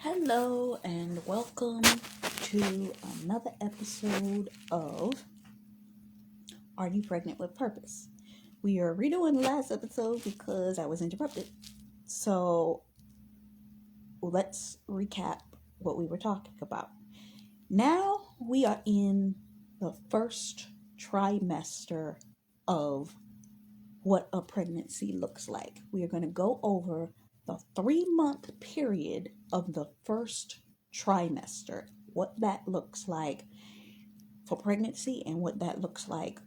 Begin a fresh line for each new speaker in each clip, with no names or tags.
Hello and welcome to another episode of Are You Pregnant with Purpose? We are redoing the last episode because I was interrupted. So let's recap what we were talking about. Now we are in the first trimester of what a pregnancy looks like. We are going to go over the 3-month period of the first trimester, what that looks like for pregnancy and what that looks like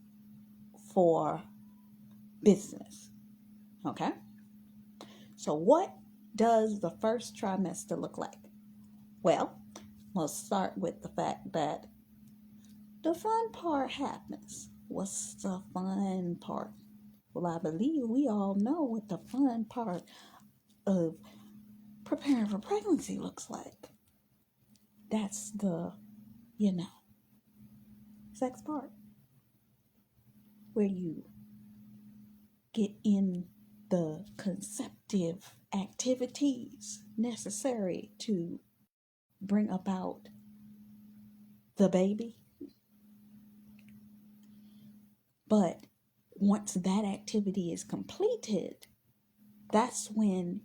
for business. Okay? So, what does the first trimester look like? Well, we'll start with the fact that the fun part happens. What's the fun part? Well, I believe we all know what the fun part of preparing for pregnancy looks like. That's the, sex part where you get in the conceptive activities necessary to bring about the baby. But once that activity is completed, that's when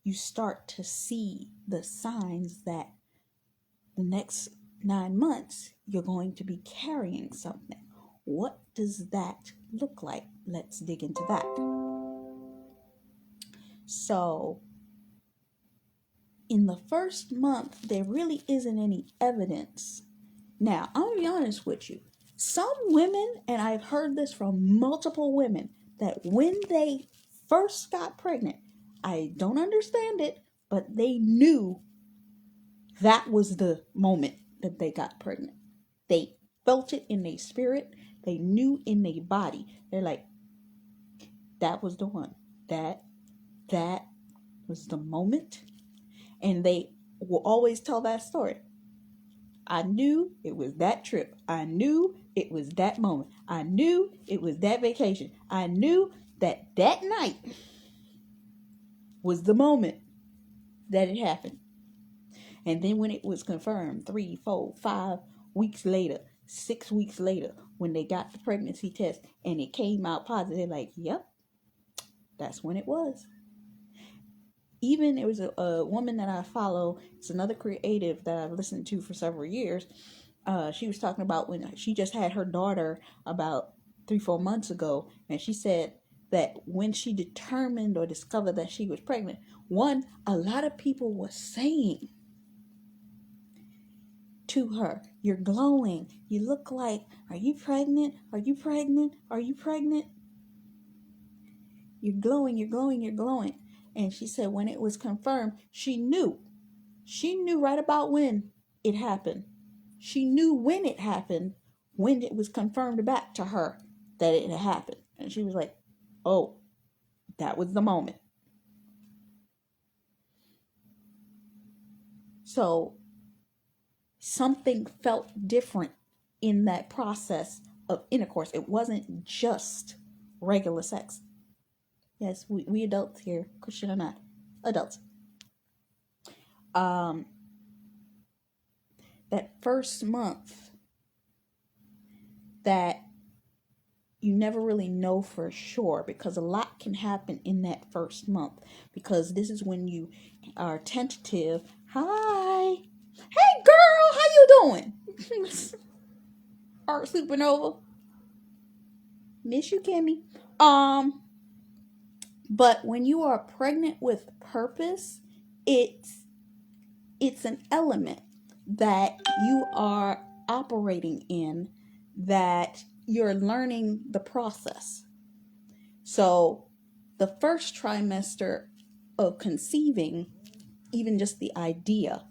you start to see the signs that the next 9 months you're going to be carrying something. What does that look like? Let's dig into that. So, in the first month, there really isn't any evidence. Now, I'm going to be honest with you. Some women, and I've heard this from multiple women, that when they first got pregnant, I don't understand it, but they knew that was the moment that they got pregnant. They felt it in their spirit. They knew in their body. They're like, that was the one. That was the moment. And they will always tell that story. I knew it was that trip. I knew it was that moment. I knew it was that vacation. I knew that night was the moment that it happened. And then when it was confirmed 3, 4, 5 weeks later, 6 weeks later, when they got the pregnancy test and it came out positive, like, yep, that's when it was. Even there was a woman that I follow, it's another creative that I've listened to for several years. She was talking about when she just had her daughter about 3-4 months ago, and she said that when she determined or discovered that she was pregnant, a lot of people were saying to her, "You're glowing. You look like, are you pregnant? Are you pregnant? Are you pregnant? You're glowing, you're glowing, you're glowing." And she said when it was confirmed, she knew right about when it happened. She knew when it happened, when it was confirmed back to her that it had happened. And she was like, oh, that was the moment. So something felt different in that process of intercourse. It wasn't just regular sex. Yes, we adults here, Christian or not, adults. That first month that you never really know for sure, because a lot can happen in that first month, because this is when you are tentative. Hi. Hey girl, how you doing? Art Supernova. Miss you, Kimmy. But when you are pregnant with purpose, it's an element that you are operating in, that you're learning the process. So the first trimester of conceiving, even just the idea,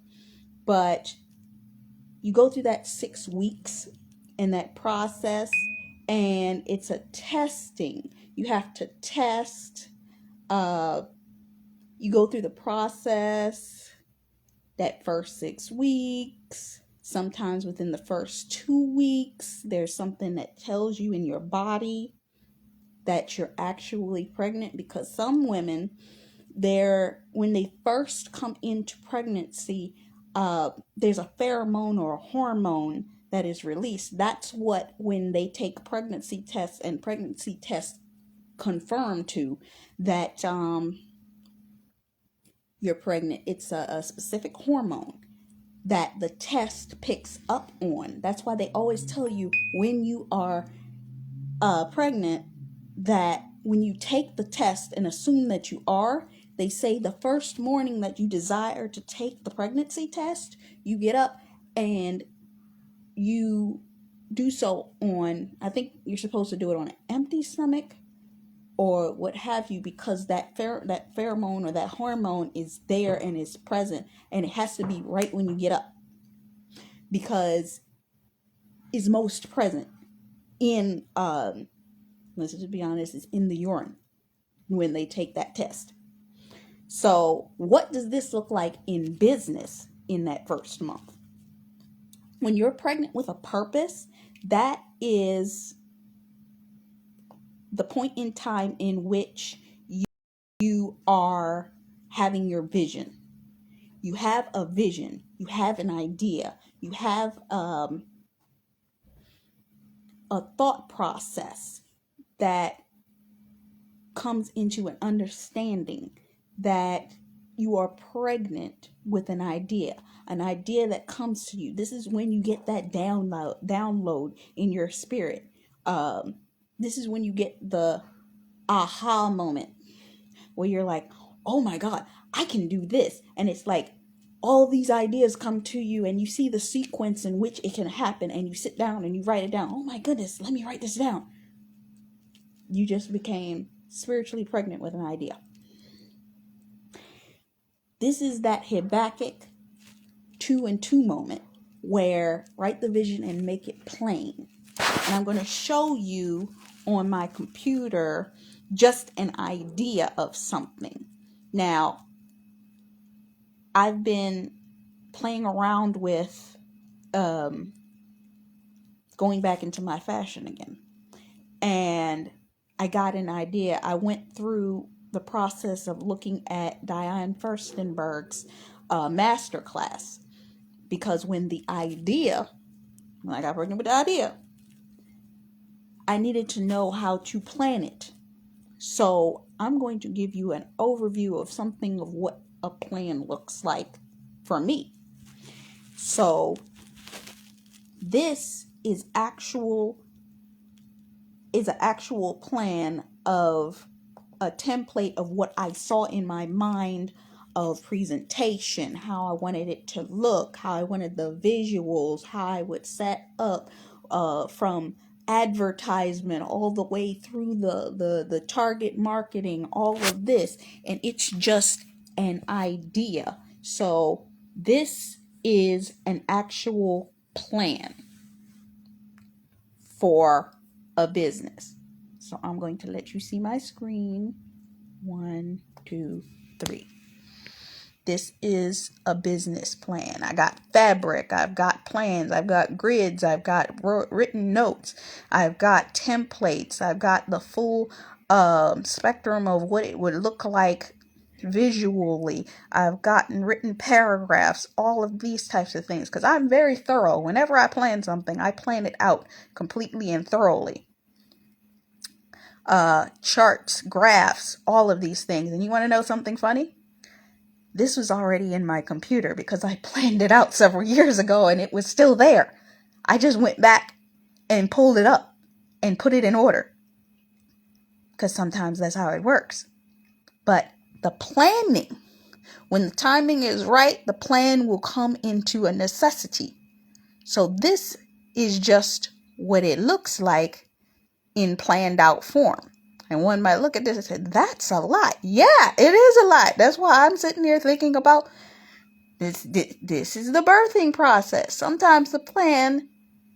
but you go through that 6 weeks in that process, and it's a testing. You have to test. You go through the process that first 6 weeks. Sometimes within the first 2 weeks, there's something that tells you in your body that you're actually pregnant, because some women when they first come into pregnancy, there's a pheromone or a hormone that is released. That's what, when they take pregnancy tests, and pregnancy tests confirm to that you're pregnant. It's a specific hormone that the test picks up on. That's why they always tell you when you are pregnant, that when you take the test and assume that you are, they say the first morning that you desire to take the pregnancy test, you get up and you do so on, I think you're supposed to do it on an empty stomach or what have you, because that pheromone or that hormone is there and is present, and it has to be right when you get up, because it's most present in let's just be honest, it's in the urine when they take that test. So what does this look like in business in that first month? When you're pregnant with a purpose, that is the point in time in which you are having your vision. You have a vision, you have an idea, you have a thought process that comes into an understanding that you are pregnant with an idea that comes to you. This is when you get that download in your spirit. This is when you get the aha moment where you're like, oh my God, I can do this. And it's like all these ideas come to you and you see the sequence in which it can happen, and you sit down and you write it down. Oh my goodness, let me write this down. You just became spiritually pregnant with an idea. This is that Habakkuk 2:2 moment where write the vision and make it plain. And I'm going to show you on my computer just an idea of something. Now, I've been playing around with going back into my fashion again. And I got an idea. I went through the process of looking at Diane Furstenberg's masterclass, because when I got pregnant with the idea, I needed to know how to plan it. So I'm going to give you an overview of something of what a plan looks like for me. So this is an actual plan of a template of what I saw in my mind of presentation, how I wanted it to look, how I wanted the visuals, how I would set up from advertisement all the way through the target marketing, all of this. And it's just an idea. So this is an actual plan for a business. So I'm going to let you see my screen. 1, 2, 3. This is a business plan. I got fabric, I've got plans, I've got grids, I've got written notes, I've got templates, I've got the full spectrum of what it would look like visually. I've gotten written paragraphs, all of these types of things, because I'm very thorough. Whenever I plan something, I plan it out completely and thoroughly. Charts, graphs, all of these things. And you want to know something funny? This was already in my computer because I planned it out several years ago and it was still there. I just went back and pulled it up and put it in order, because sometimes that's how it works. But the planning, when the timing is right, the plan will come into a necessity. So this is just what it looks like in planned out form. And one might look at this and say, that's a lot. Yeah, it is a lot. That's why I'm sitting here thinking about this. This is the birthing process. Sometimes the plan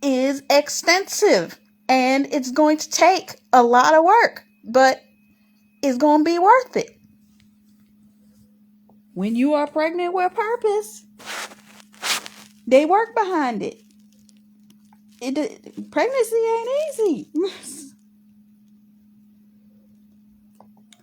is extensive and it's going to take a lot of work, but it's going to be worth it. When you are pregnant with purpose, they work behind it. Pregnancy ain't easy.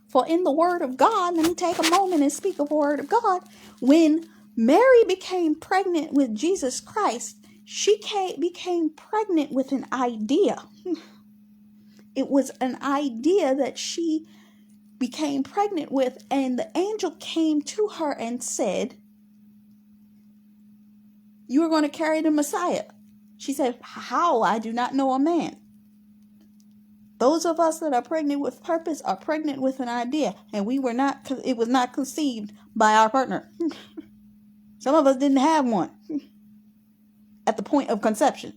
For in the word of God, let me take a moment and speak of the word of God. When Mary became pregnant with Jesus Christ, she became pregnant with an idea. It was an idea that she became pregnant with, and the angel came to her and said, "You are going to carry the Messiah." She said, "How? I do not know a man." Those of us that are pregnant with purpose are pregnant with an idea, and it was not conceived by our partner. Some of us didn't have one at the point of conception.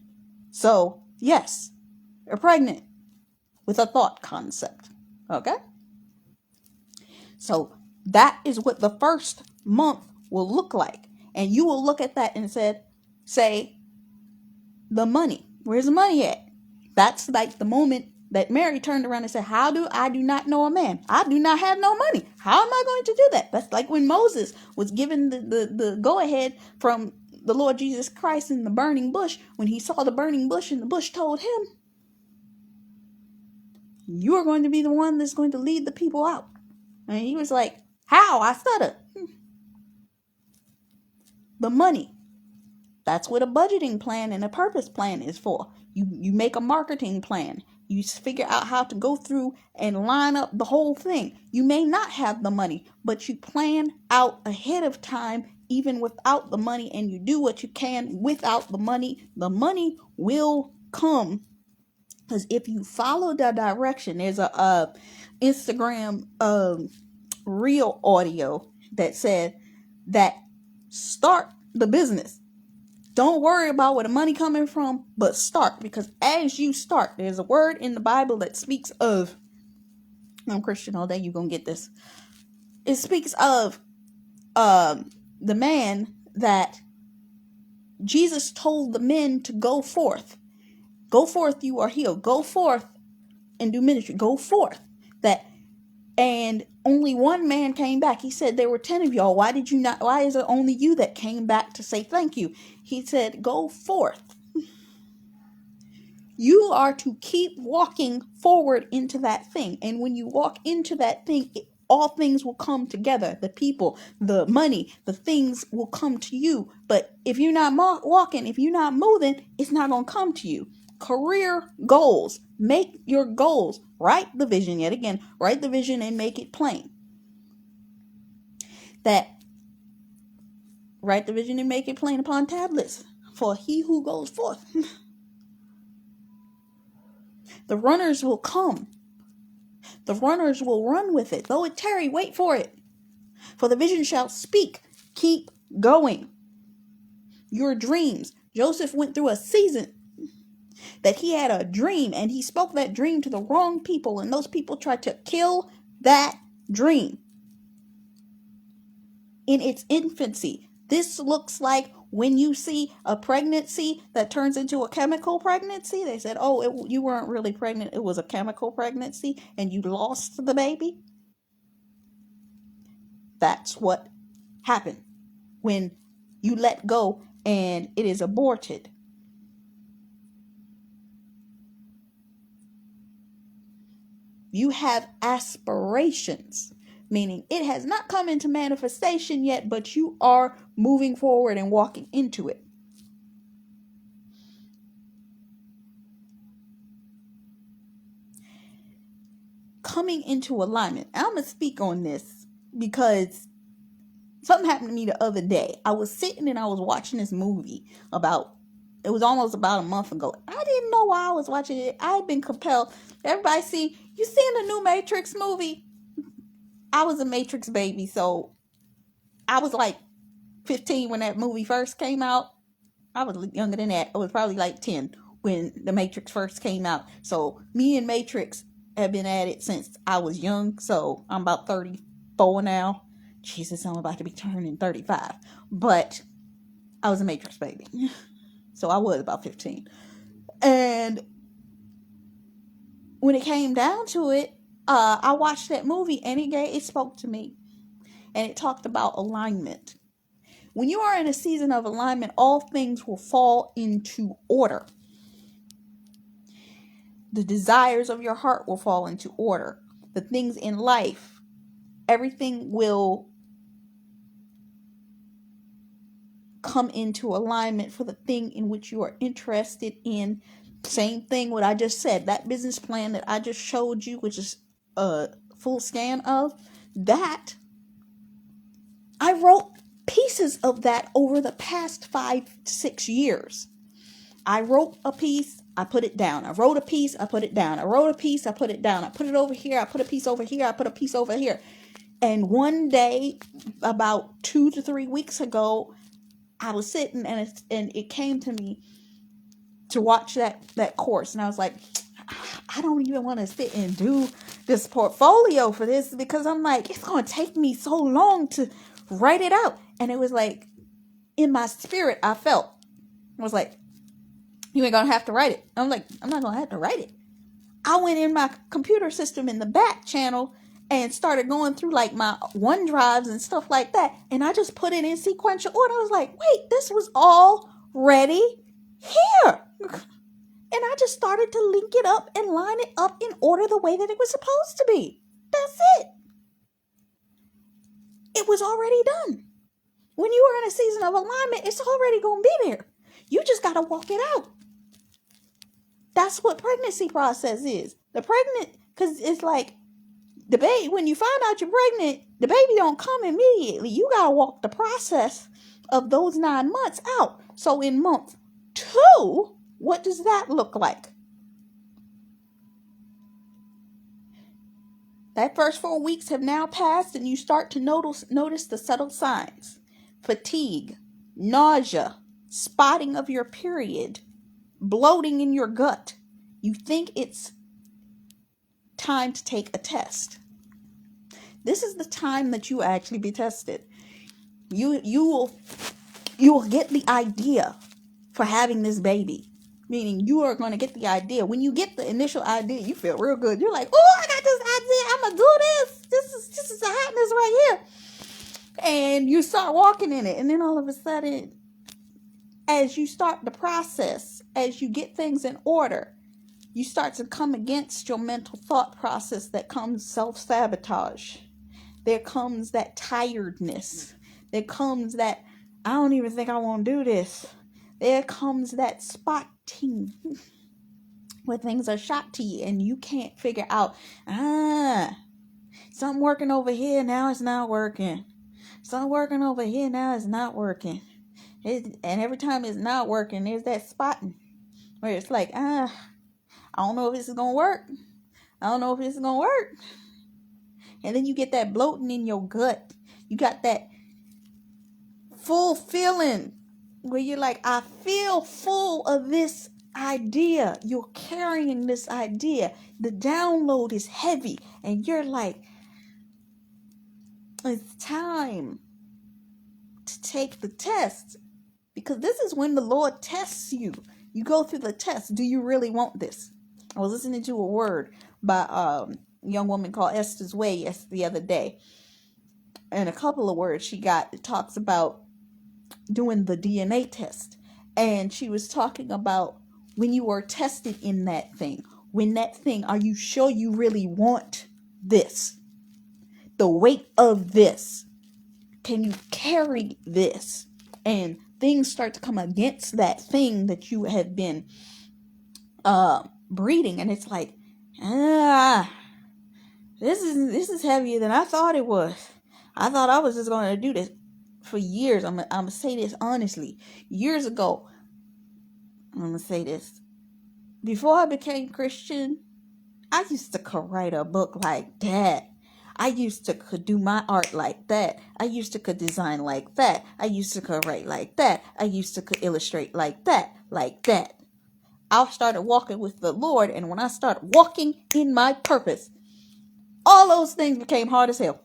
So, yes, you're pregnant with a thought concept. Okay? So, that is what the first month will look like. And you will look at that and say, the money. Where's the money at? That's like the moment that Mary turned around and said, I do not know a man. I do not have no money. How am I going to do that? That's like when Moses was given the go-ahead from the Lord Jesus Christ in the burning bush. When he saw the burning bush and the bush told him, "You are going to be the one that's going to lead the people out." And he was like, "How?" I stuttered. The money. That's what a budgeting plan and a purpose plan is for. You make a marketing plan. You figure out how to go through and line up the whole thing. You may not have the money, but you plan out ahead of time, even without the money, and you do what you can without the money. The money will come. Because if you follow the direction, there's a Instagram reel audio that said that start the business. Don't worry about where the money coming from, but start. Because as you start, there's a word in the Bible that speaks of, I'm Christian all day, you're going to get this. It speaks of the man that Jesus told the men to go forth. Go forth, you are healed. Go forth and do ministry. Go forth. And only one man came back. He said, there were 10 of y'all. Why is it only you that came back to say thank you? He said, go forth. You are to keep walking forward into that thing. And when you walk into that thing, all things will come together. The people, the money, the things will come to you. But if you're not walking, if you're not moving, it's not going to come to you. Career goals. Make your goals. Write the vision yet again. Write the vision and make it plain. Write the vision and make it plain upon tablets. For he who goes forth. The runners will come. The runners will run with it. Though it tarry, wait for it. For the vision shall speak. Keep going. Your dreams. Joseph went through a season that he had a dream, and he spoke that dream to the wrong people, and those people tried to kill that dream in its infancy. This looks like when you see a pregnancy that turns into a chemical pregnancy. They said, "Oh, you weren't really pregnant. It was a chemical pregnancy, and you lost the baby." That's what happened when you let go and it is aborted. You have aspirations, meaning it has not come into manifestation yet, but you are moving forward and walking into it. Coming into alignment. I'm going to speak on this because something happened to me the other day. I was sitting and I was watching this movie it was almost about a month ago. I didn't know why I was watching it. I had been compelled. Everybody you seen the new Matrix movie? I was a Matrix baby, so I was like 15 when that movie first came out. I was younger than that. I was probably like 10 when the Matrix first came out. So me and Matrix have been at it since I was young. So I'm about 34 now. Jesus, I'm about to be turning 35. But I was a Matrix baby. So I was about 15. And when it came down to it, I watched that movie and it spoke to me. And it talked about alignment. When you are in a season of alignment, all things will fall into order. The desires of your heart will fall into order. The things in life everything will come into alignment for the thing in which you are interested in. Same thing what I just said, that business plan that I just showed you, which is a full scan of that. I wrote pieces of that over the past 5-6 years. I wrote a piece, I put it down. I wrote a piece, I put it down. I wrote a piece, I put it down. I put it over here, I put a piece over here, I put a piece over here. And one day, about 2 to 3 weeks ago, I was sitting and it came to me to watch that course. And I was like, I don't even want to sit and do this portfolio for this, because I'm like, it's going to take me so long to write it out. And it was like, in my spirit, I was like, you ain't going to have to write it. I'm like, I'm not going to have to write it. I went in my computer system in the back channel and started going through like my OneDrives and stuff like that. And I just put it in sequential order. I was like, wait, this was already here. And I just started to link it up and line it up in order the way that it was supposed to be. That's it. It was already done. When you are in a season of alignment, it's already going to be there. You just got to walk it out. That's what pregnancy process is. Because it's like, the baby, when you find out you're pregnant, the baby don't come immediately. You got to walk the process of those 9 months out. So in month 2, what does that look like? That first 4 weeks have now passed, and you start to notice the subtle signs. Fatigue, nausea, spotting of your period, bloating in your gut. You think it's time to take a test. This is the time that you actually be tested. You will get the idea for having this baby. Meaning you are going to get the idea. When you get the initial idea, you feel real good. You're like, oh, I got this idea. I'm going to do this. This is happening right here. And you start walking in it. And then all of a sudden, as you start the process, as you get things in order, you start to come against your mental thought process that comes self-sabotage. There comes that tiredness. There comes that, I don't even think I want to do this. There comes that spotting where things are shot to you and you can't figure out, something working over here, now it's not working. Something working over here, now it's not working. And every time it's not working, there's that spotting where it's like, I don't know if this is going to work. I don't know if this is going to work. And then you get that bloating in your gut. You got that full feeling where you're like, I feel full of this idea. You're carrying this idea. The download is heavy. And you're like, it's time to take the test. Because this is when the Lord tests you. You go through the test. Do you really want this? I was listening to a word by a young woman called Esther's Way the other day. And a couple of words she got, it talks about doing the DNA test. And she was talking about when you are tested in that thing. When that thing, are you sure you really want this? The weight of this. Can you carry this? And things start to come against that thing that you have been breeding. And it's like, this is heavier than I thought it was. I thought I was just going to do this for years. I'm going to say this honestly. Years ago, I'm going to say this. Before I became Christian, I used to could write a book like that. I used to could do my art like that. I used to could design like that. I used to could write like that. I used to could illustrate like that. I started walking with the Lord, and when I started walking in my purpose, all those things became hard as hell.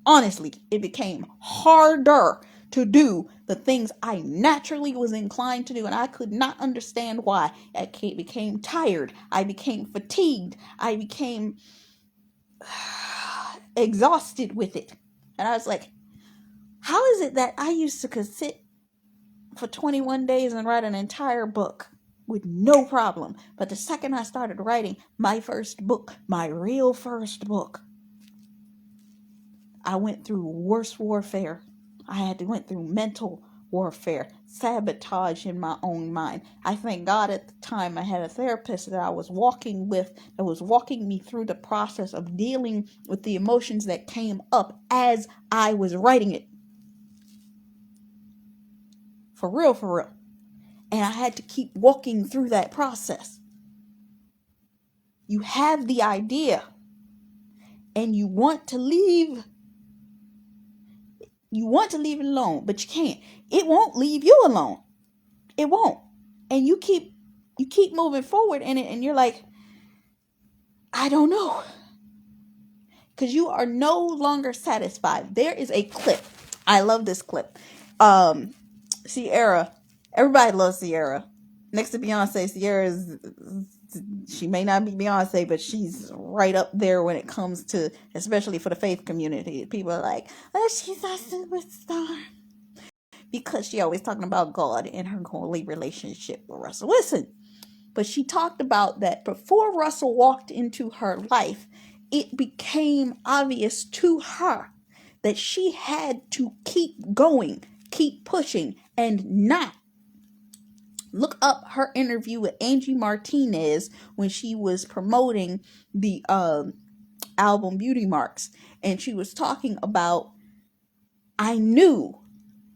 Honestly, it became harder to do the things I naturally was inclined to do, and I could not understand why. I became tired. I became fatigued. I became exhausted with it. And I was like, how is it that I used to could sit for 21 days and write an entire book with no problem? But the second I started writing my first book, my real first book, I went through worse warfare. Went through mental warfare, sabotage in my own mind. I thank God at the time I had a therapist that I was walking with, that was walking me through the process of dealing with the emotions that came up as I was writing it. For real, for real. And I had to keep walking through that process. You have the idea and you want to leave it alone, but you can't. It won't leave you alone. It won't. And you keep moving forward in it, and you're like, I don't know. Because you are no longer satisfied. There is a clip. I love this clip. Sierra. Everybody loves Sierra. Next to Beyonce, Sierra is, she may not be Beyonce, but she's right up there when it comes to, especially for the faith community. People are like, oh, she's a superstar. Because she always talking about God and her holy relationship with Russell Wilson. But she talked about that before Russell walked into her life, it became obvious to her that she had to keep going, keep pushing, and not. Look up her interview with Angie Martinez when she was promoting the album Beauty Marks. And she was talking about, I knew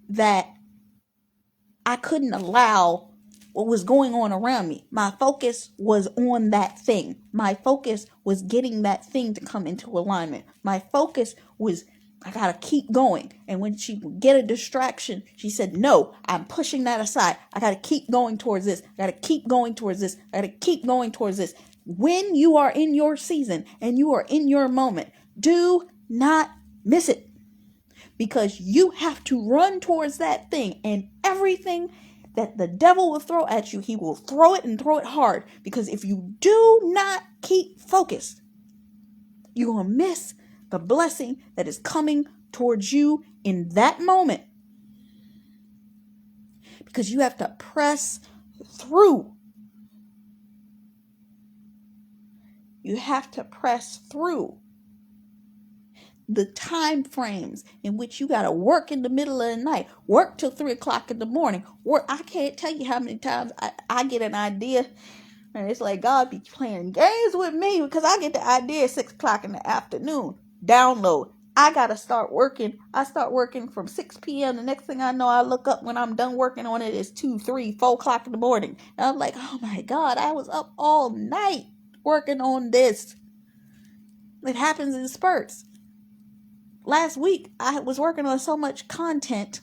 that I couldn't allow what was going on around me. My focus was on that thing. My focus was getting that thing to come into alignment. My focus was, I gotta keep going. And when she would get a distraction, she said, no, I'm pushing that aside. I gotta keep going towards this. I gotta keep going towards this. I gotta keep going towards this. When you are in your season and you are in your moment, do not miss it. Because you have to run towards that thing, and everything that the devil will throw at you, he will throw it and throw it hard. Because if you do not keep focused, you're going to miss the blessing that is coming towards you in that moment. Because you have to press through. You have to press through the time frames in which you got to work in the middle of the night, work till 3:00 in the morning, work. I can't tell you how many times I get an idea, and it's like God be playing games with me, because I get the idea at 6:00 in the afternoon. Download. I got to start working. I start working from 6 p.m. The next thing I know, I look up when I'm done working on it, it's 2, 3, 4:00 in the morning. And I'm like, oh my God, I was up all night working on this. It happens in spurts. Last week, I was working on so much content.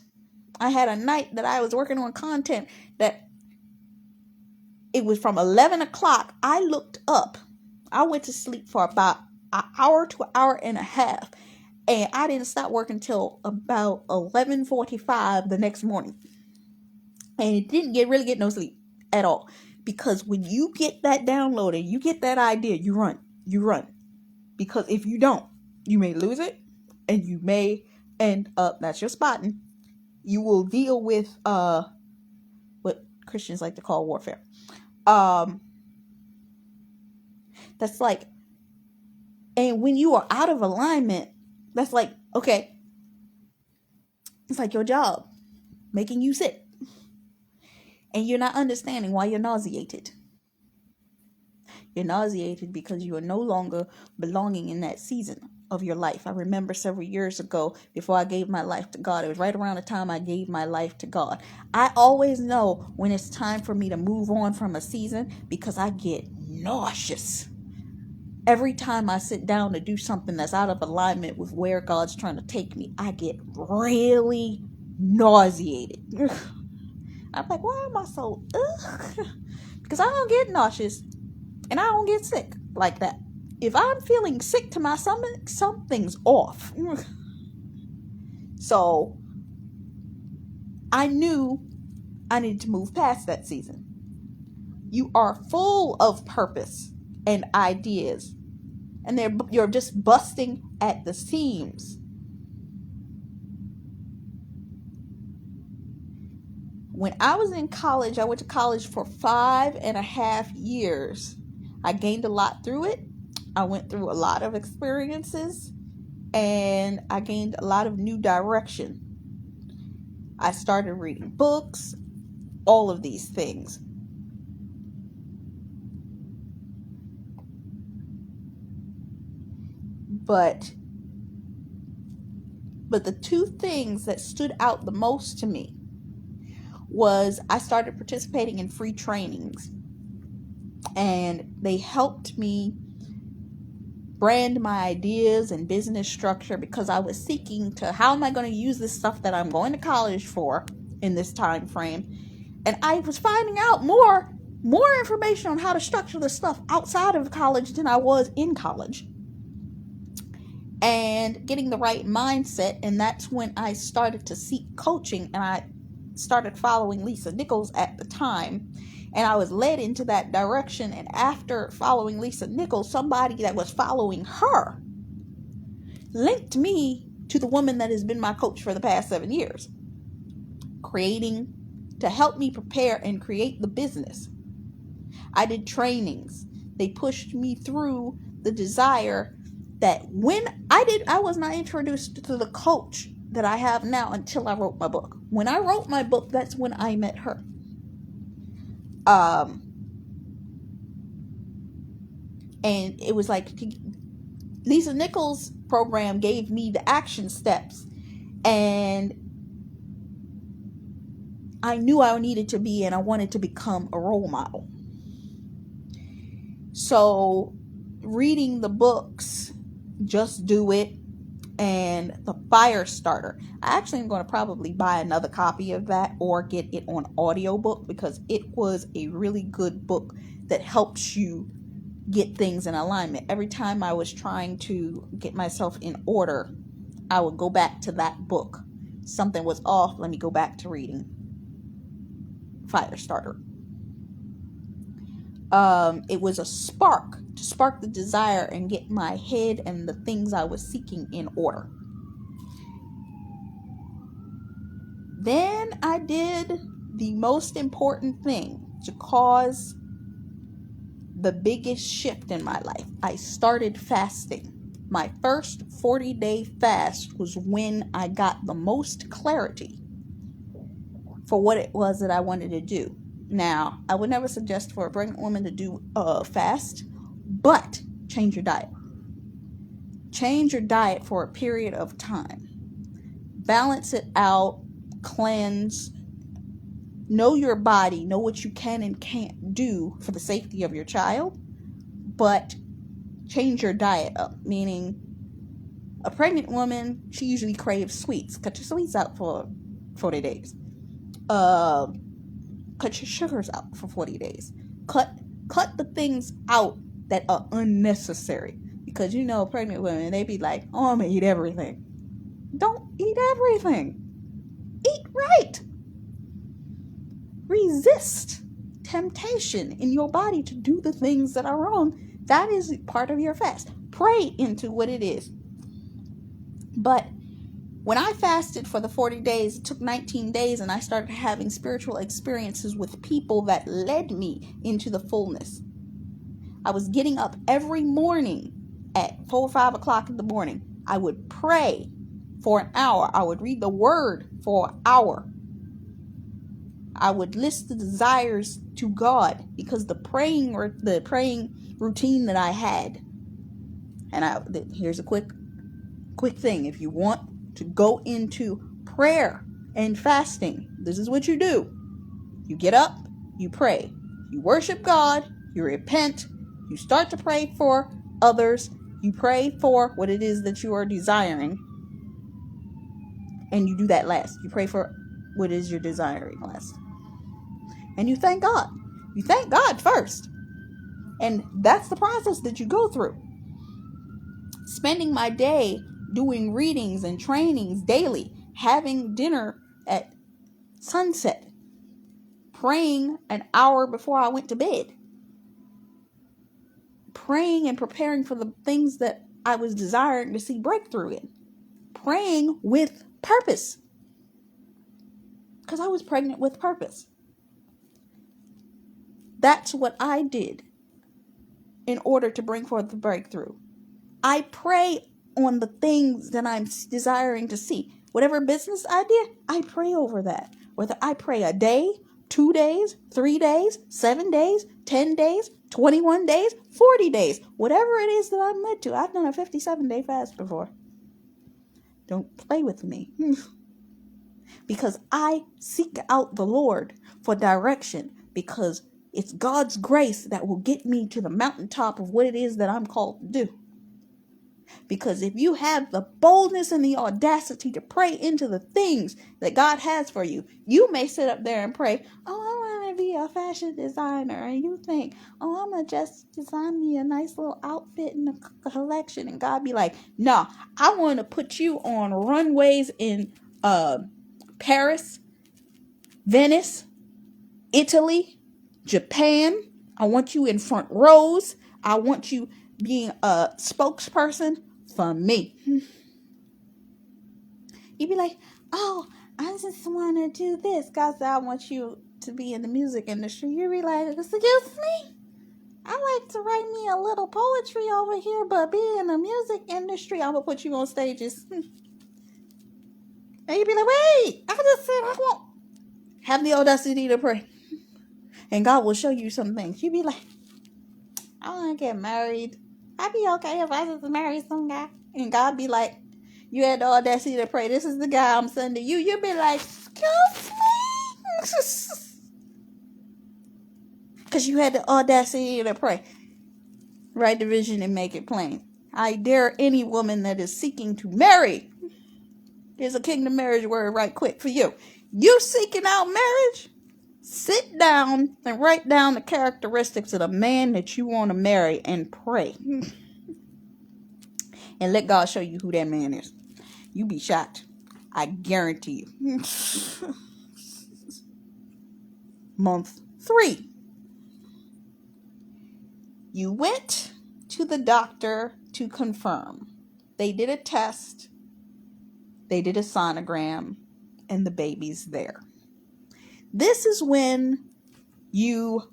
I had a night that I was working on content that it was from 11 o'clock. I looked up. I went to sleep for about an hour to an hour and a half. And I didn't stop working until about 11:45 the next morning. And it didn't really get no sleep at all. Because when you get that download and you get that idea, you run. Because if you don't, you may lose it. And you may end up, that's your spotting, you will deal with what Christians like to call warfare. That's like, and when you are out of alignment, that's like, okay, it's like your job making you sick. And you're not understanding why you're nauseated. You're nauseated because you are no longer belonging in that season of your life. I remember several years ago, before I gave my life to God, it was right around the time I gave my life to God. I always know when it's time for me to move on from a season, because I get nauseous every time I sit down to do something that's out of alignment with where God's trying to take me. I get really nauseated. I'm like, why am I so because I don't get nauseous and I don't get sick like that. If I'm feeling sick to my stomach, something's off. So I knew I needed to move past that season. You are full of purpose and ideas, and you're just busting at the seams. When I was in college, I went to college for 5.5 years. I gained a lot through it. I went through a lot of experiences. and I gained a lot of new direction. I started reading books, all of these things. But the two things that stood out the most to me was I started participating in free trainings, and they helped me brand my ideas and business structure, because I was seeking to, how am I going to use this stuff that I'm going to college for in this time frame? And I was finding out more information on how to structure the stuff outside of college than I was in college, and getting the right mindset. And that's when I started to seek coaching, and I started following Lisa Nichols at the time, and I was led into that direction. And after following Lisa Nichols, somebody that was following her linked me to the woman that has been my coach for the past 7 years, creating to help me prepare and create the business. I did trainings. They pushed me through the desire that when I was not introduced to the coach that I have now until I wrote my book. When I wrote my book, that's when I met her. And it was like Lisa Nichols' program gave me the action steps, and I knew I needed to be, and I wanted to become a role model. So reading the books, Just Do It, and The Fire Starter. I actually am going to probably buy another copy of that or get it on audiobook, because it was a really good book that helps you get things in alignment. Every time I was trying to get myself in order, I would go back to that book. Something was off, let me go back to reading Fire Starter. It was a spark to spark the desire and get my head and the things I was seeking in order. Then I did the most important thing to cause the biggest shift in my life. I started fasting. My first 40-day fast was when I got the most clarity for what it was that I wanted to do. Now, I would never suggest for a pregnant woman to do a fast, but change your diet. Change your diet for a period of time. Balance it out, cleanse, know your body, know what you can and can't do for the safety of your child, but change your diet up. Meaning, a pregnant woman, she usually craves sweets. Cut your sweets out for 40 days. Cut your sugars out for 40 days. Cut the things out that are unnecessary. Because pregnant women, they be like, oh, I'm going to eat everything. Don't eat everything. Eat right. Resist temptation in your body to do the things that are wrong. That is part of your fast. Pray into what it is. But when I fasted for the 40 days, it took 19 days, and I started having spiritual experiences with people that led me into the fullness. I was getting up every morning at 4 or 5 o'clock in the morning. I would pray for an hour. I would read the word for an hour. I would list the desires to God, because the praying routine that I had. And here's a quick thing. If you want to go into prayer and fasting, this is what you do. You get up, you pray, you worship God, you repent, you start to pray for others, you pray for what it is that you are desiring, and you do that last. You pray for what is you're desiring last. And you thank God. You thank God first. And that's the process that you go through. Spending my day doing readings and trainings daily, having dinner at sunset, praying an hour before I went to bed, praying and preparing for the things that I was desiring to see breakthrough in, praying with purpose, because I was pregnant with purpose. That's what I did in order to bring forth the breakthrough. I pray on the things that I'm desiring to see. Whatever business idea, I pray over that. Whether I pray a day, 2 days, 3 days, 7 days, 10 days, 21 days, 40 days, whatever it is that I'm led to. I've done a 57-day fast before. Don't play with me. Because I seek out the Lord for direction, because it's God's grace that will get me to the mountaintop of what it is that I'm called to do. Because if you have the boldness and the audacity to pray into the things that God has for you, you may sit up there and pray, oh, I want to be a fashion designer. And you think, oh, I'm going to just design me a nice little outfit and a collection. And God be like, no, I want to put you on runways in Paris, Venice, Italy, Japan. I want you in front rows. I want you being a spokesperson for me. You'd be like, oh, I just want to do this. God said, I want you to be in the music industry. You'd be like, excuse me? I like to write me a little poetry over here, but be in the music industry, I'm going to put you on stages. And you'd be like, wait, I just said I won't. Have the audacity to pray. And God will show you some things. You'd be like, I want to get married. I'd be okay if I just marry some guy. And God be like, you had the audacity to pray, this is the guy I'm sending you. You'd be like, excuse me? Because you had the audacity to pray. Write the vision and make it plain. I dare any woman that is seeking to marry. Here's a kingdom marriage word right quick for you. You seeking out marriage? Sit down and write down the characteristics of the man that you want to marry and pray. And let God show you who that man is. You be shocked. I guarantee you. Month 3. You went to the doctor to confirm. They did a test. They did a sonogram. And the baby's there. This is when you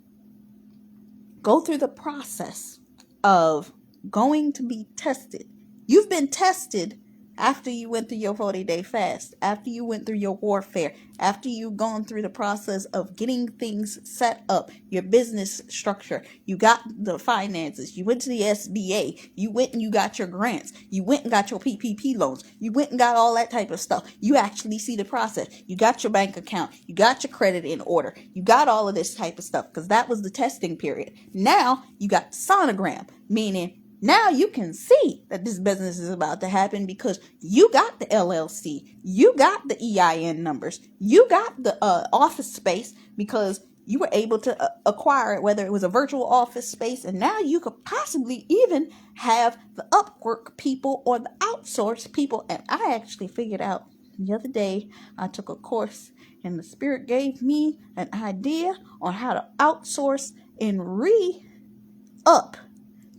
go through the process of going to be tested. You've been tested after you went through your 40-day fast, after you went through your warfare, after you've gone through the process of getting things set up, your business structure. You got the finances. You went to the SBA. You went and you got your grants. You went and got your PPP loans. You went and got all that type of stuff. You actually see the process. You got your bank account. You got your credit in order. You got all of this type of stuff because that was the testing period. Now you got the sonogram, meaning now you can see that this business is about to happen because you got the LLC, you got the EIN numbers, you got the office space because you were able to acquire it, whether it was a virtual office space, and now you could possibly even have the Upwork people or the outsource people. And I actually figured out the other day, I took a course and the Spirit gave me an idea on how to outsource and re-up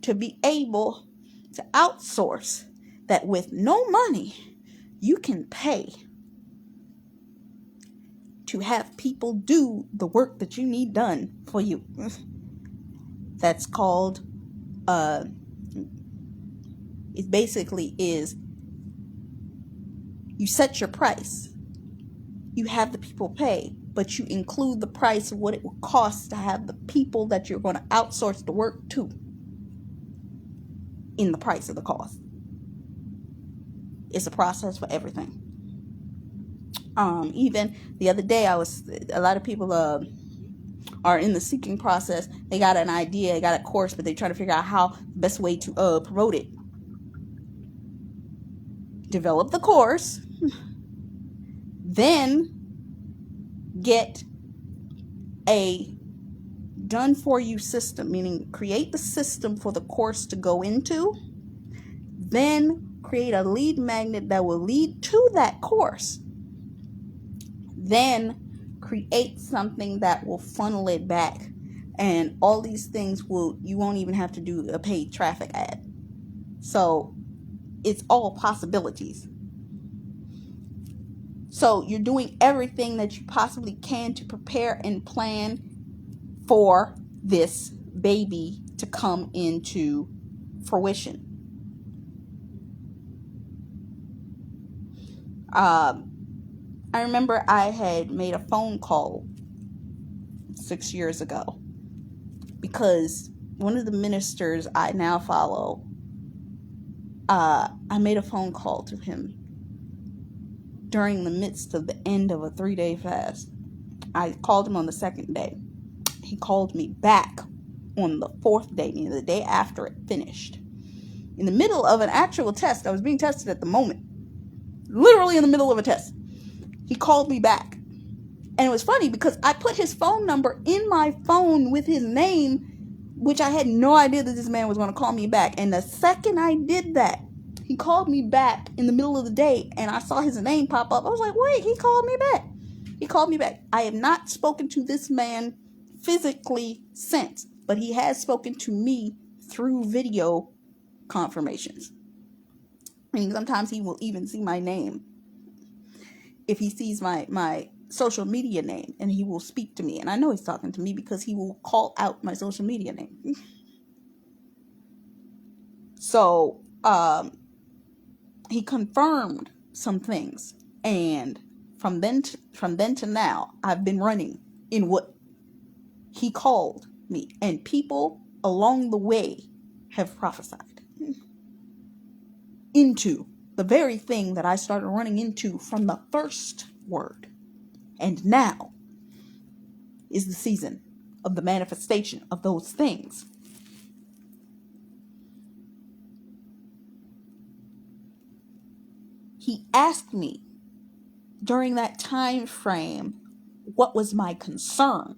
to be able to outsource that with no money, you can pay to have people do the work that you need done for you. That's called, it basically is, you set your price. You have the people pay, but you include the price of what it will cost to have the people that you're going to outsource the work to in the price of the cost. It's a process for everything. Even the other day, a lot of people are in the seeking process. They got an idea, they got a course, but they're trying to figure out how the best way to promote it. Develop the course, then get a done for you system, meaning create the system for the course to go into, then create a lead magnet that will lead to that course, then create something that will funnel it back, and all these things you won't even have to do a paid traffic ad. So it's all possibilities. So you're doing everything that you possibly can to prepare and plan for this baby to come into fruition. I remember I had made a phone call 6 years ago because one of the ministers I now follow, I made a phone call to him during the midst of the end of a 3-day fast. I called him on the second day. He called me back on the fourth day, meaning the day after it finished. In the middle of an actual test, I was being tested at the moment. Literally in the middle of a test. He called me back. And it was funny because I put his phone number in my phone with his name, which I had no idea that this man was going to call me back. And the second I did that, he called me back in the middle of the day and I saw his name pop up. I was like, wait, he called me back. He called me back. I have not spoken to this man physically since, but he has spoken to me through video confirmations. I mean, sometimes he will even see my name if he sees my social media name, and he will speak to me. And I know he's talking to me because he will call out my social media name. So, he confirmed some things. And from then to now, I've been running in what he called me. And people along the way have prophesied into the very thing that I started running into from the first word. And now is the season of the manifestation of those things. He asked me during that time frame, what was my concern?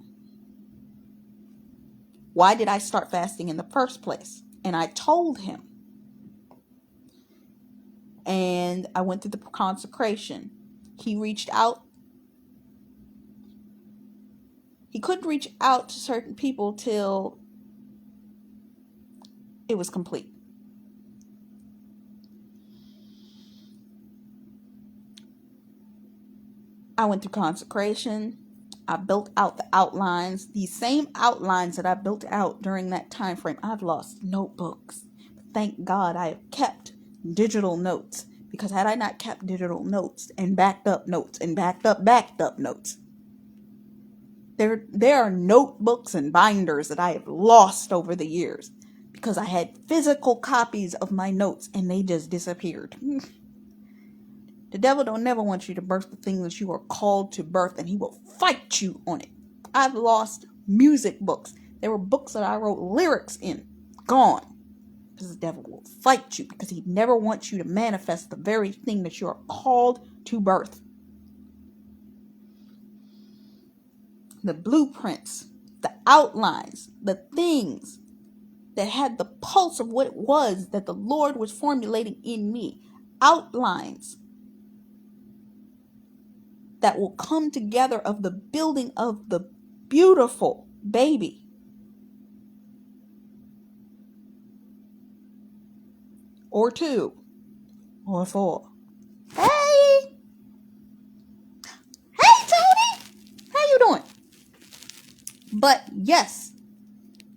Why did I start fasting in the first place? And I told him. And I went through the consecration. He reached out. He couldn't reach out to certain people till it was complete. I went through consecration. I built out the outlines. These same outlines that I built out during that time frame. I've lost notebooks. Thank God I have kept digital notes. Because had I not kept digital notes and backed up notes and backed up notes, there are notebooks and binders that I have lost over the years because I had physical copies of my notes and they just disappeared. The devil don't never want you to birth the thing that you are called to birth, and he will fight you on it. I've lost music books. There were books that I wrote lyrics in. Gone. Because the devil will fight you because he never wants you to manifest the very thing that you are called to birth. The blueprints, the outlines, the things that had the pulse of what it was that the Lord was formulating in me. Outlines that will come together of the building of the beautiful baby. Or 2. Or 4. Hey! Hey, Tony! How you doing? But yes,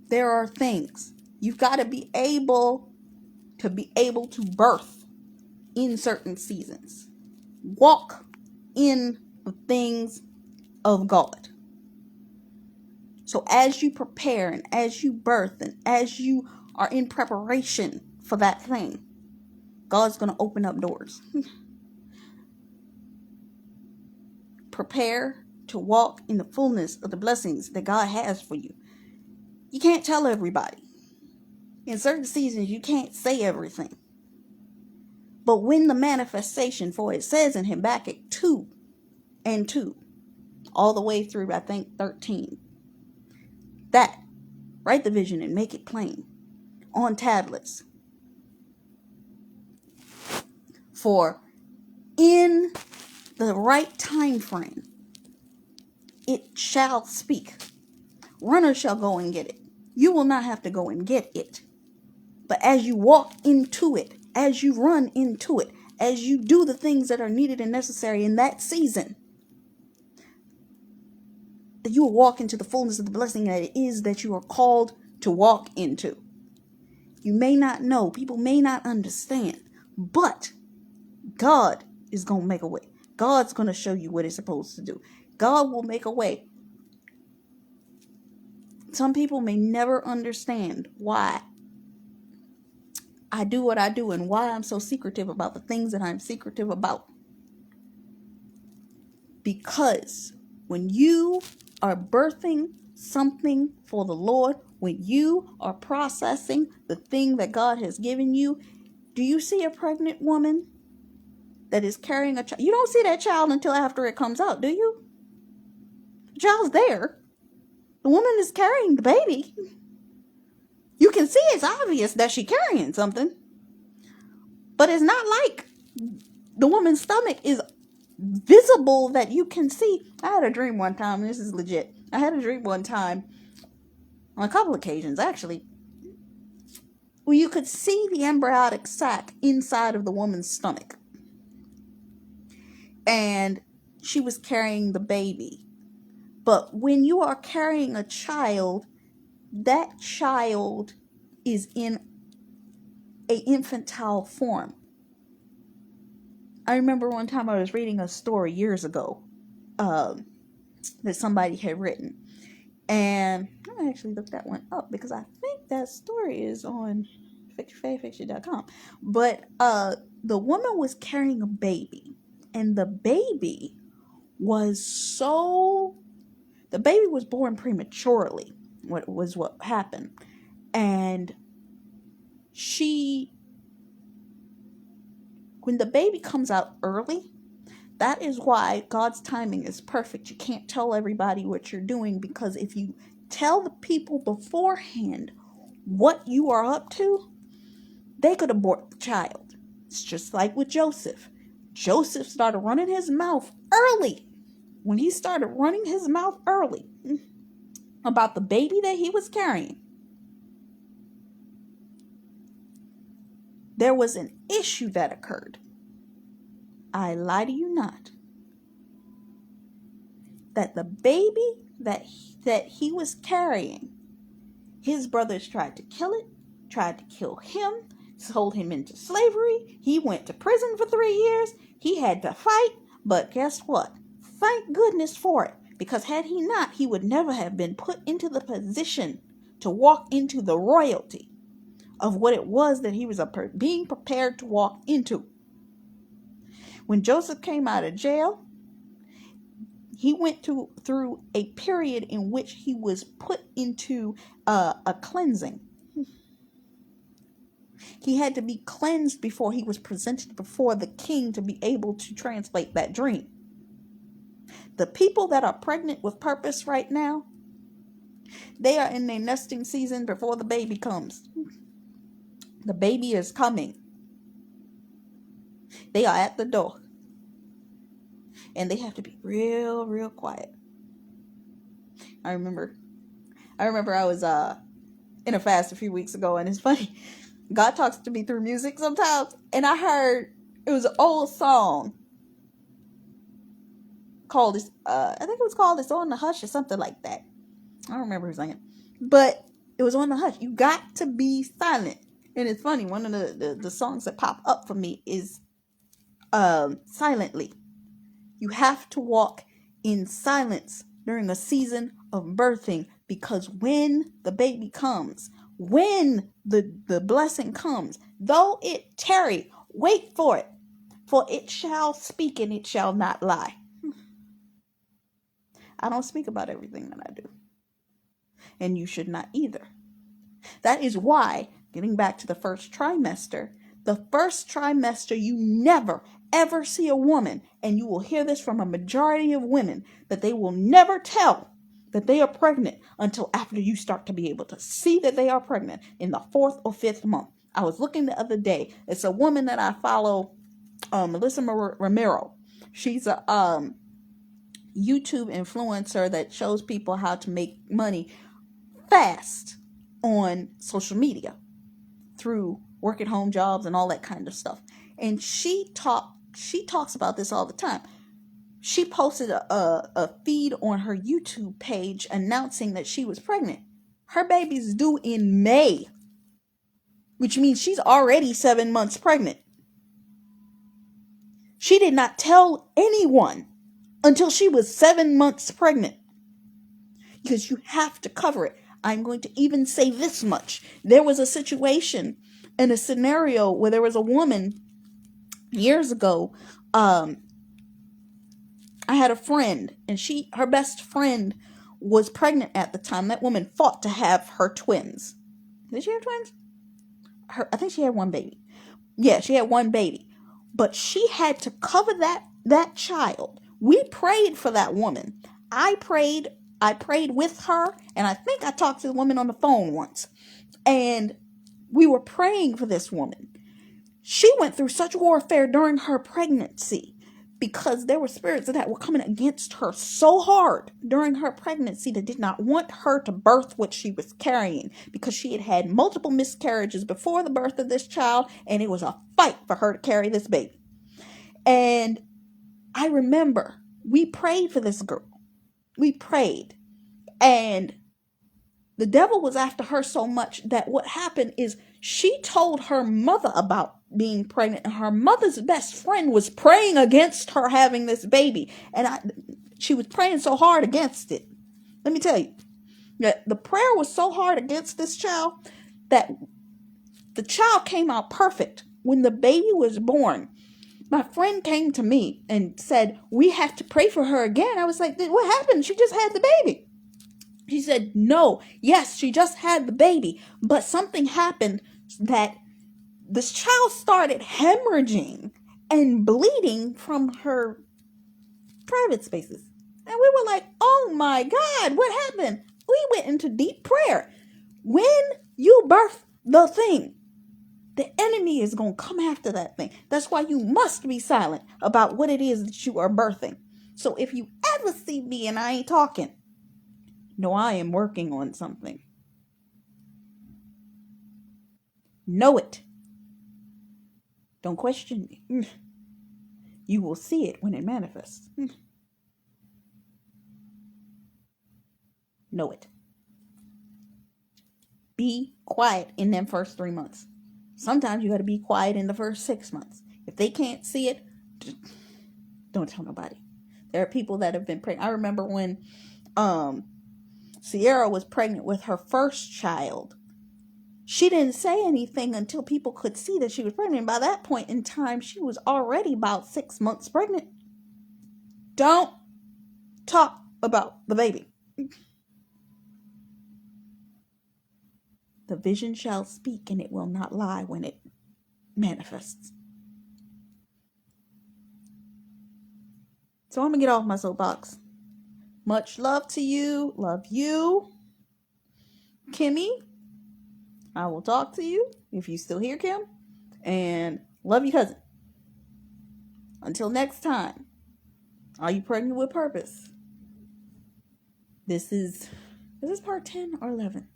there are things. You've got to be able to birth in certain seasons. Walk in the things of God. So as you prepare and as you birth and as you are in preparation for that thing, God's going to open up doors. Prepare to walk in the fullness of the blessings that God has for you. You can't tell everybody. In certain seasons, you can't say everything. But when the manifestation, for it says in Habakkuk 2 and 2, all the way through, I think, 13, that, write the vision and make it plain on tablets. For in the right time frame, it shall speak. Runners shall go and get it. You will not have to go and get it. But as you walk into it, as you run into it, as you do the things that are needed and necessary in that season, that you will walk into the fullness of the blessing that it is that you are called to walk into. You may not know, people may not understand, but God is going to make a way. God's going to show you what it's supposed to do. God will make a way. Some people may never understand why I do what I do and why I'm so secretive about the things that I'm secretive about. Because when you are birthing something for the Lord, when you are processing the thing that God has given you, do you see a pregnant woman that is carrying a child? You don't see that child until after it comes out, do you? The child's there. The woman is carrying the baby. You can see it's obvious that she's carrying something. But it's not like the woman's stomach is visible that you can see. I had a dream one time, and this is legit. I had a dream one time, on a couple occasions actually, where you could see the embryonic sac inside of the woman's stomach. And she was carrying the baby. But when you are carrying a child, that child is in an infantile form. I remember one time I was reading a story years ago that somebody had written. And I actually looked that one up because I think that story is on fanfiction.com. But the woman was carrying a baby. And the baby was born prematurely. What happened. And when the baby comes out early, that is why God's timing is perfect. You can't tell everybody what you're doing, because if you tell the people beforehand what you are up to, they could abort the child. It's just like with Joseph. Joseph started running his mouth early. When he started running his mouth early about the baby that he was carrying, there was an issue that occurred. I lie to you not. That the baby that he was carrying, his brothers tried to kill it, tried to kill him, sold him into slavery. He went to prison for 3 years. He had to fight, but guess what? Thank goodness for it, because had he not, he would never have been put into the position to walk into the royalty of what it was that he was being prepared to walk into. When Joseph came out of jail, he went through a period in which he was put into a cleansing. He had to be cleansed before he was presented before the king to be able to translate that dream. The people that are pregnant with purpose right now, they are in their nesting season before the baby comes. The baby is coming. They are at the door. And they have to be real, real quiet. I remember I was in a fast a few weeks ago, and it's funny. God talks to me through music sometimes, and I heard it was an old song called I think it was called "It's on the Hush" or something like that. I don't remember who sang it, but it was on the hush. You got to be silent. And it's funny, one of the songs that pop up for me is Silently. You have to walk in silence during a season of birthing, because when the baby comes, when the blessing comes, though it tarry, wait for it, for it shall speak and it shall not lie. I don't speak about everything that I do, and you should not either. That is why, getting back to the first trimester, you never, ever see a woman, and you will hear this from a majority of women, that they will never tell that they are pregnant until after you start to be able to see that they are pregnant in the 4th or 5th month. I was looking the other day. It's a woman that I follow, Melissa Romero. She's a YouTube influencer that shows people how to make money fast on social media through work at home jobs and all that kind of stuff. And she talks about this all the time. She posted a feed on her YouTube page announcing that she was pregnant. Her baby's due in May, which means she's already 7 months pregnant. She did not tell anyone until she was 7 months pregnant, because you have to cover it. I'm going to even say this much. There was a situation in a scenario where there was a woman years ago. I had a friend, and her best friend was pregnant at the time. That woman fought to have her twins. Did she have twins? I think she had one baby. Yeah, she had one baby. But she had to cover that child. We prayed for that woman. I prayed with her, and I think I talked to the woman on the phone once. And we were praying for this woman. She went through such warfare during her pregnancy, because there were spirits that were coming against her so hard during her pregnancy that did not want her to birth what she was carrying, because she had had multiple miscarriages before the birth of this child, and it was a fight for her to carry this baby. And I remember we prayed for this girl. We prayed, and the devil was after her so much that what happened is she told her mother about being pregnant, and her mother's best friend was praying against her having this baby. And she was praying so hard against it. Let me tell you, that the prayer was so hard against this child that the child came out perfect. When the baby was born, my friend came to me and said, "We have to pray for her again." I was like, "What happened? She just had the baby." She said, "No, yes, she just had the baby, but something happened that this child started hemorrhaging and bleeding from her private spaces." And we were like, "Oh my God, what happened?" We went into deep prayer. When you birth the thing, the enemy is going to come after that thing. That's why you must be silent about what it is that you are birthing. So if you ever see me and I ain't talking, know I am working on something. Know it. Don't question me. You will see it when it manifests. Know it. Be quiet in them first 3 months. Sometimes you got to be quiet in the first 6 months. If they can't see it, don't tell nobody. There are people that have been pregnant. I remember when Sierra was pregnant with her first child. She didn't say anything until people could see that she was pregnant. By that point in time, she was already about 6 months pregnant. Don't talk about the baby. The vision shall speak, and it will not lie when it manifests. So I'm going to get off my soapbox. Much love to you. Love you. Kimmy, I will talk to you if you still here, Kim. And love you, cousin. Until next time, are you pregnant with purpose? This is part 10 or 11?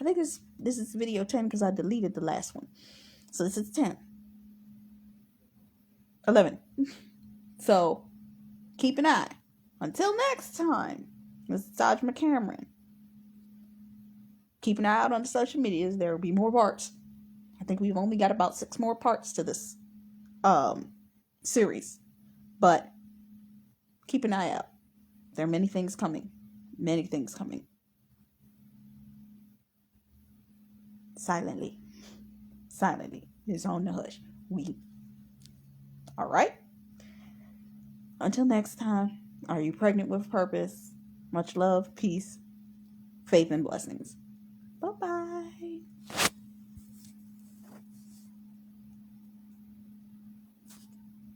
I think this is video 10 because I deleted the last one. So this is 10. 11. So keep an eye. Until next time, this is Taj McCameron. Keep an eye out on the social medias. There will be more parts. I think we've only got about 6 more parts to this series. But keep an eye out. There are many things coming. Many things coming. Silently. It's on the hush. All right? Until next time, are you pregnant with purpose? Much love, peace, faith, and blessings. Bye-bye.